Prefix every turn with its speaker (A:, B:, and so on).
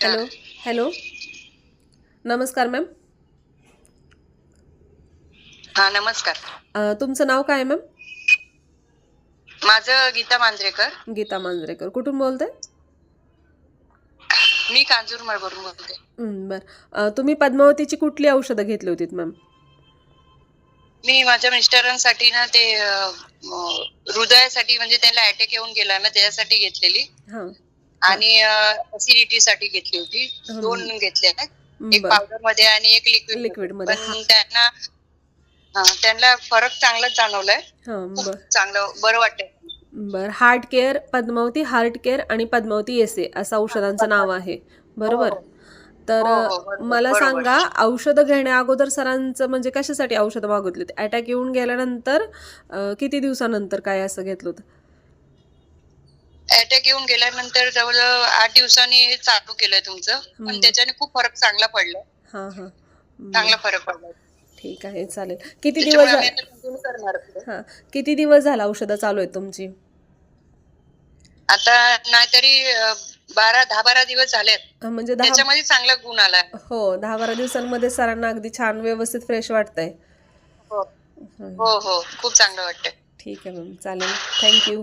A: Hello. Hello. नमस्कार ma'am.
B: हा नमस्कार.
A: तुमचं नाव काय आहे मॅम?
B: माझं गीता मांजरेकर.
A: गीता मांजरेकर. कुठून बोलताय?
B: मी कांजूरमार्गवरून बोलते.
A: बरं. तुम्ही पद्मावतीची कुठली औषधं घेतली होतीत मॅम?
B: मी माझ्या मिस्टरांसाठी ना ते हृदयासाठी म्हणजे त्यांना अटॅक येऊन गेला ना त्याच्यासाठी घेतलेली
A: हां.
B: आणि ऍसिडिटी साठी घेतली होती. दोन घेतल्या ना, एक
A: बरं.
B: पावडर मध्ये आणि एक लिक्विड मध्ये.
A: लिक्विडमध्ये. हां.
B: पण त्यांना फरक चांगला जाणवलाय.
A: हां.
B: खूप
A: बरं.
B: चांगलं बरं वाटतंय.
A: बरं. Heart care, Padmavati heart care आणि पद्मावती एसे असं औषधांचं नाव आहे.
B: हो
A: बरोबर?
B: हो
A: तर
B: हो हो बरोबर
A: मला
B: बरोबर.
A: सांगा, औषधं घेण्या अगोदर सरांचं म्हणजे कशासाठी औषधं मागितलीत? अटॅक येऊन गेल्यानंतर किती दिवसानंतर काय असं घेतलं होतं?
B: अटॅक येऊन गेल्यानंतर जवळजवळ 8 दिवसांनी हे चालू केलंय तुमचं. पण त्याच्याने खूप फरक चांगला पडला.
A: हां, हां.
B: चांगला
A: बरं.
B: फरक पडला.
A: ठीक आहे, चालेल. किती दिवस
B: त्याच्यामुळे आम्ही आता कंटिन्यू करणार पुढे.
A: हां. किती दिवस झाला औषधं चालू आहेत तुमची?
B: आता नाहीतरी 10-12 दिवस झालेत.
A: म्हणजे 10
B: त्याच्यामध्ये चांगला गुण आलाय.
A: हो, 10-12 दिवसांमध्ये सरांना अगदी छान व्यवस्थित फ्रेश वाटतंय.
B: हो
A: हं.
B: हो हो खूप चांगलं वाटतंय.
A: ठीक आहे मॅम, चालेल. Thank you.